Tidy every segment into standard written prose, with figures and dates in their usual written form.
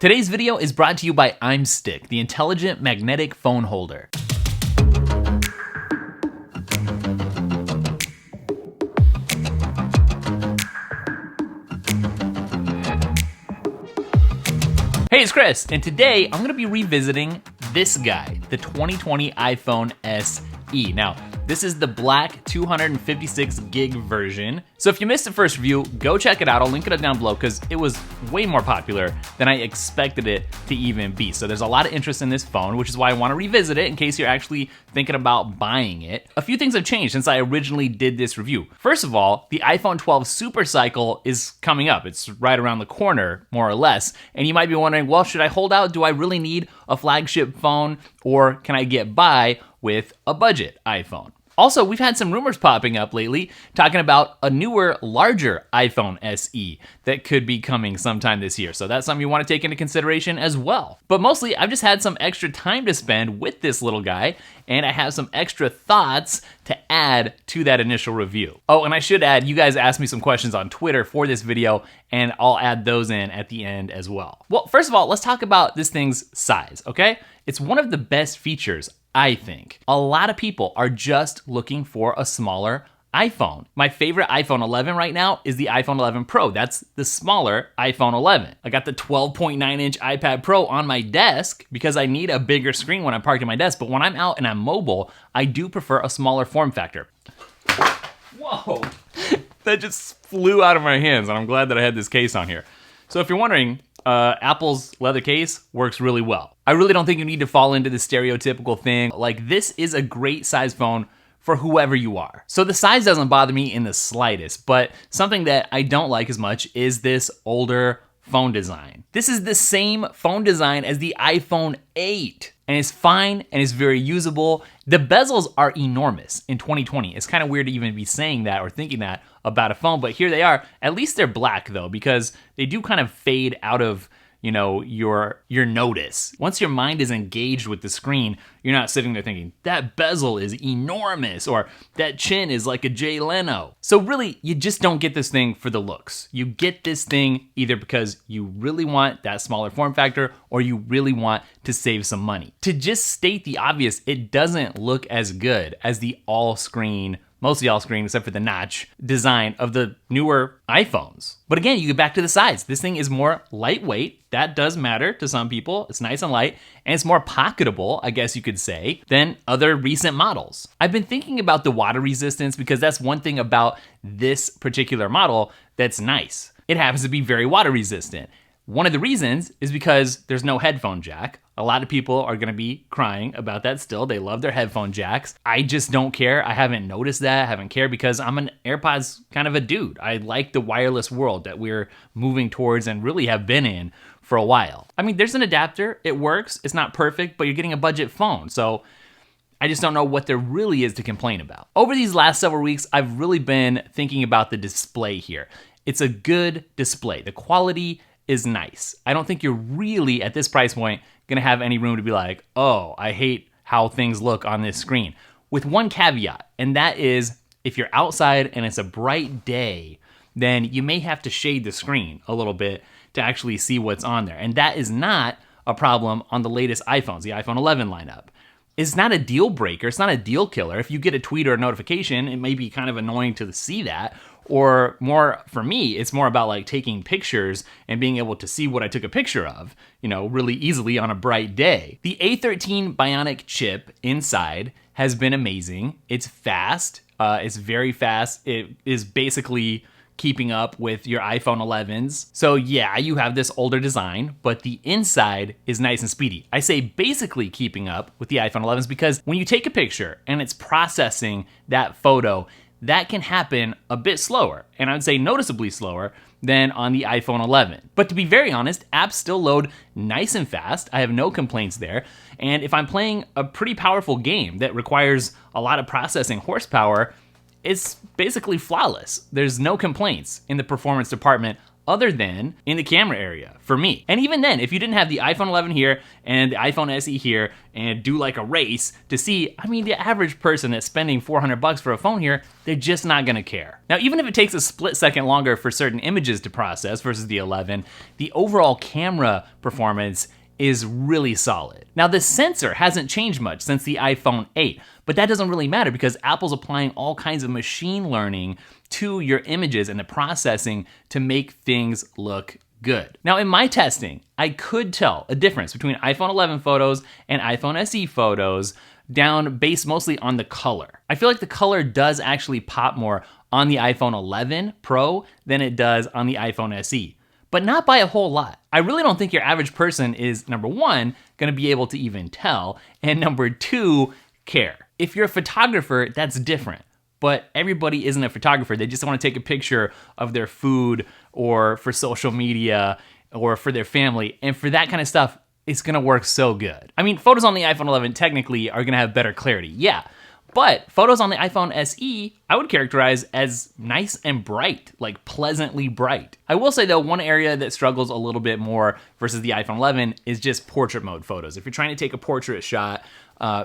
Today's video is brought to you by iStick, the intelligent magnetic phone holder. E. Hey, it's Chris, and today I'm gonna be revisiting this guy, the 2020 iPhone SE. Now, this is the black 256 gig version. So if you missed the first review, go check it out. I'll link it down below because it was way more popular than I expected it to even be. So there's a lot of interest in this phone, which is why I want to revisit it in case you're actually thinking about buying it. A few things have changed since I originally did this review. First of all, the iPhone 12 Super Cycle is coming up. It's right around the corner, more or less. And you might be wondering, well, should I hold out? Do I really need a flagship phone, or can I get by with a budget iPhone? Also, we've had some rumors popping up lately talking about a newer, larger iPhone SE that could be coming sometime this year. So that's something you want to take into consideration as well. But mostly, I've just had some extra time to spend with this little guy, and I have some extra thoughts to add to that initial review. Oh, and I should add, you guys asked me some questions on Twitter for this video, and I'll add those in at the end as well. Well, first of all, let's talk about this thing's size, okay? It's one of the best features, I think. A lot of people are just looking for a smaller iPhone. My favorite iPhone 11 right now is the iPhone 11 Pro. That's the smaller iPhone 11. I got the 12.9-inch iPad Pro on my desk because I need a bigger screen when I'm parked at my desk, but when I'm out and I'm mobile, I do prefer a smaller form factor. Whoa, that just flew out of my hands, and I'm glad that I had this case on here. So if you're wondering, Apple's leather case works really well. I really don't think you need to fall into the stereotypical thing. Like, this is a great size phone for whoever you are. So the size doesn't bother me in the slightest, but something that I don't like as much is this older phone design. This is the same phone design as the iPhone 8, and it's fine and it's very usable. The bezels are enormous in 2020. It's kind of weird to even be saying that or thinking that about a phone, but here they are. At least they're black though, because they do kind of fade out of, you know, your notice. Once your mind is engaged with the screen, you're not sitting there thinking, that bezel is enormous, or that chin is like a Jay Leno. So really, you just don't get this thing for the looks. You get this thing either because you really want that smaller form factor, or you really want to save some money. To just state the obvious, it doesn't look as good as the all-screen, mostly all screen except for the notch design of the newer iPhones. But again, you get back to the size. This thing is more lightweight. That does matter to some people. It's nice and light, and it's more pocketable, I guess you could say, than other recent models. I've been thinking about the water resistance because that's one thing about this particular model that's nice. It happens to be very water resistant. One of the reasons is because there's no headphone jack. A lot of people are gonna be crying about that still. They love their headphone jacks. I just don't care. I haven't noticed that, I haven't cared because I'm an AirPods kind of a dude. I like the wireless world that we're moving towards and really have been in for a while. I mean, there's an adapter, it works. It's not perfect, but you're getting a budget phone. So I just don't know what there really is to complain about. Over these last several weeks, I've really been thinking about the display here. It's a good display. The quality is nice. I don't think you're really, at this price point, gonna have any room to be like, oh, I hate how things look on this screen. With one caveat, and that is, if you're outside and it's a bright day, then you may have to shade the screen a little bit to actually see what's on there. And that is not a problem on the latest iPhones, the iPhone 11 lineup. It's not a deal breaker, it's not a deal killer. If you get a tweet or a notification, it may be kind of annoying to see that, or more, for me, it's more about like taking pictures and being able to see what I took a picture of, you know, really easily on a bright day. The A13 Bionic chip inside has been amazing. It's fast, it's very fast. It is basically keeping up with your iPhone 11s. So yeah, you have this older design, but the inside is nice and speedy. I say basically keeping up with the iPhone 11s because when you take a picture and it's processing that photo, that can happen a bit slower, and I would say noticeably slower than on the iPhone 11. But to be very honest, apps still load nice and fast. I have no complaints there. And if I'm playing a pretty powerful game that requires a lot of processing horsepower, it's basically flawless. There's no complaints in the performance department other than in the camera area for me. And even then, if you didn't have the iPhone 11 here and the iPhone SE here and do like a race to see, I mean, the average person that's spending $400 for a phone here, they're just not gonna care. Now, even if it takes a split second longer for certain images to process versus the 11, the overall camera performance is really solid. Now, the sensor hasn't changed much since the iPhone 8, but that doesn't really matter because Apple's applying all kinds of machine learning to your images and the processing to make things look good. Now, in my testing, I could tell a difference between iPhone 11 photos and iPhone SE photos based mostly on the color. I feel like the color does actually pop more on the iPhone 11 Pro than it does on the iPhone SE. But not by a whole lot. I really don't think your average person is, number one, gonna be able to even tell, and number two, care. If you're a photographer, that's different. But everybody isn't a photographer. They just wanna take a picture of their food or for social media or for their family. And for that kind of stuff, it's gonna work so good. I mean, photos on the iPhone 11 technically are gonna have better clarity, yeah. But photos on the iPhone SE, I would characterize as nice and bright, like pleasantly bright. I will say though, one area that struggles a little bit more versus the iPhone 11 is just portrait mode photos. If you're trying to take a portrait shot,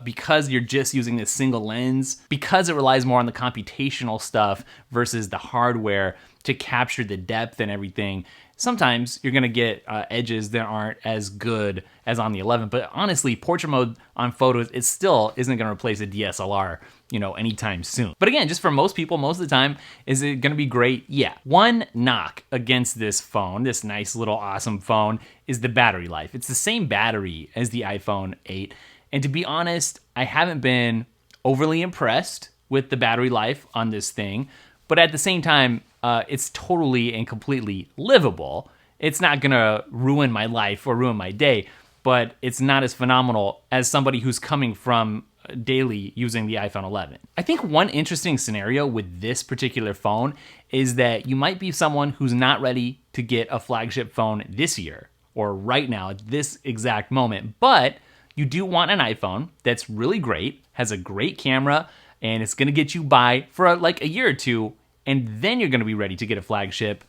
because you're just using this single lens, because it relies more on the computational stuff versus the hardware to capture the depth and everything, sometimes you're gonna get edges that aren't as good as on the 11, but honestly, portrait mode on photos, it still isn't gonna replace a DSLR, anytime soon. But again, just for most people, most of the time, is it gonna be great? Yeah. One knock against this phone, this nice little awesome phone, is the battery life. It's the same battery as the iPhone 8, and to be honest, I haven't been overly impressed with the battery life on this thing, but at the same time, it's totally and completely livable. It's not gonna ruin my life or ruin my day, but it's not as phenomenal as somebody who's coming from daily using the iPhone 11. I think one interesting scenario with this particular phone is that you might be someone who's not ready to get a flagship phone this year or right now at this exact moment, but you do want an iPhone that's really great, has a great camera, and it's gonna get you by for like a year or two, and then you're gonna be ready to get a flagship.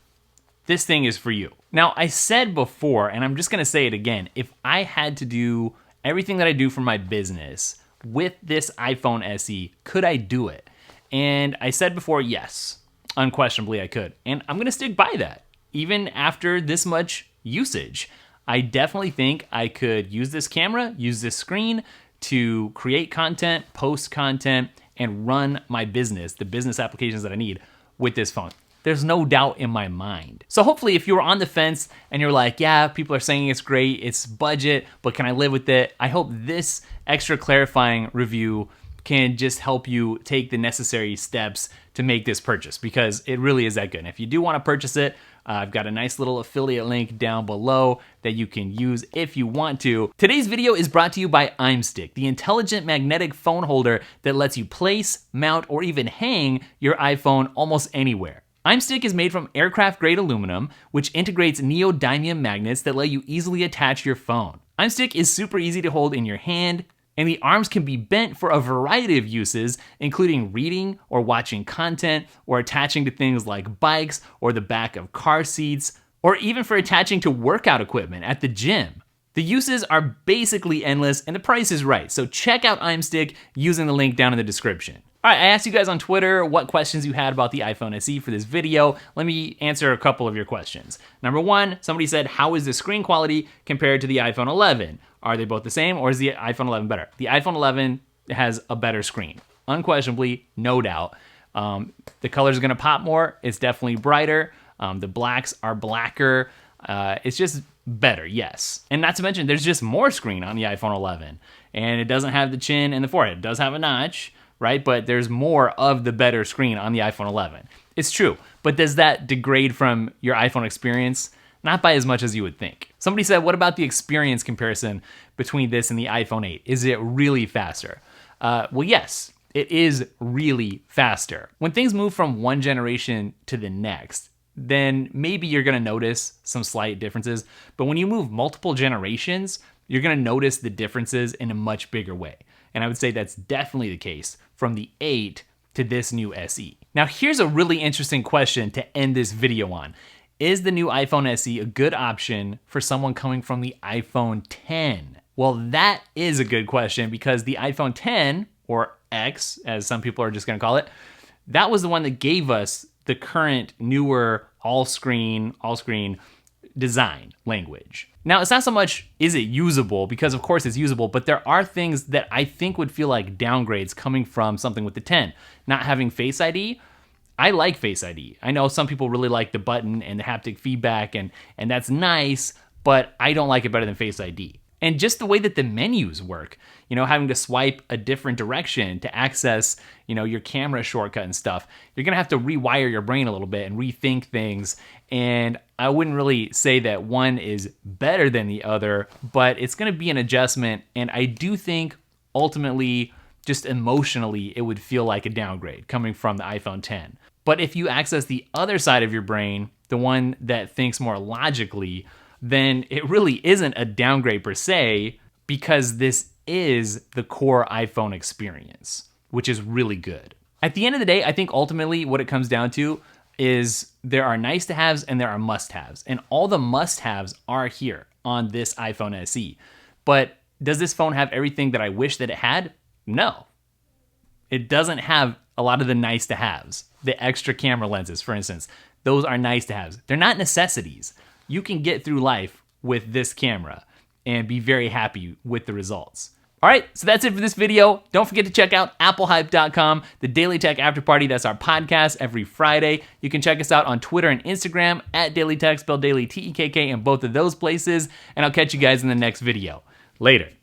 This thing is for you. Now, I said before, and I'm just gonna say it again, if I had to do everything that I do for my business with this iPhone SE, could I do it? And I said before, yes, unquestionably I could. And I'm gonna stick by that, even after this much usage. I definitely think I could use this camera, use this screen to create content, post content, and run my business, the business applications that I need with this phone. There's no doubt in my mind. So hopefully if you were on the fence and you're like, yeah, people are saying it's great, it's budget, but can I live with it? I hope this extra clarifying review can just help you take the necessary steps to make this purchase, because it really is that good. And if you do want to purchase it, I've got a nice little affiliate link down below that you can use if you want to. Today's video is brought to you by iStick, the intelligent magnetic phone holder that lets you place, mount, or even hang your iPhone almost anywhere. iStick is made from aircraft-grade aluminum, which integrates neodymium magnets that let you easily attach your phone. iStick is super easy to hold in your hand, and the arms can be bent for a variety of uses, including reading or watching content, or attaching to things like bikes or the back of car seats, or even for attaching to workout equipment at the gym. The uses are basically endless, and the price is right, so check out iStick using the link down in the description. All right, I asked you guys on Twitter what questions you had about the iPhone SE for this video. Let me answer a couple of your questions. Number one, somebody said, how is the screen quality compared to the iPhone 11? Are they both the same, or is the iPhone 11 better? The iPhone 11 has a better screen. Unquestionably, no doubt. The color's gonna pop more. It's definitely brighter. The blacks are blacker. It's just better, yes. And not to mention, there's just more screen on the iPhone 11. And it doesn't have the chin and the forehead. It does have a notch, right? But there's more of the better screen on the iPhone 11. It's true, but does that degrade from your iPhone experience? Not by as much as you would think. Somebody said, what about the experience comparison between this and the iPhone 8? Is it really faster? Well, yes, it is really faster. When things move from one generation to the next, then maybe you're gonna notice some slight differences, but when you move multiple generations, you're gonna notice the differences in a much bigger way. And I would say that's definitely the case from the 8 to this new SE. Now here's a really interesting question to end this video on. is the new iPhone SE a good option for someone coming from the iPhone 10? Well, that is a good question because the iPhone 10, or X, as some people are just gonna call it, that was the one that gave us the current newer all-screen design language. Now, it's not so much is it usable, because of course it's usable, but there are things that I think would feel like downgrades coming from something with the 10. Not having Face ID, I like Face ID. I know some people really like the button and the haptic feedback, and that's nice, but I don't like it better than Face ID. And just the way that the menus work, having to swipe a different direction to access, your camera shortcut and stuff, you're gonna have to rewire your brain a little bit and rethink things. And I wouldn't really say that one is better than the other, but it's gonna be an adjustment. And I do think ultimately, just emotionally, it would feel like a downgrade coming from the iPhone 10. But if you access the other side of your brain, the one that thinks more logically, then it really isn't a downgrade per se, because this is the core iPhone experience, which is really good. At the end of the day, I think ultimately what it comes down to is there are nice to haves and there are must haves. And all the must haves are here on this iPhone SE. But does this phone have everything that I wish that it had? No. It doesn't have a lot of the nice to haves. The extra camera lenses, for instance, those are nice to haves. They're not necessities. You can get through life with this camera and be very happy with the results. All right, so that's it for this video. Don't forget to check out applehype.com, the Daily Tech After Party. That's our podcast every Friday. You can check us out on Twitter and Instagram at Daily Tech, spelled Daily Tekk, in both of those places. And I'll catch you guys in the next video. Later.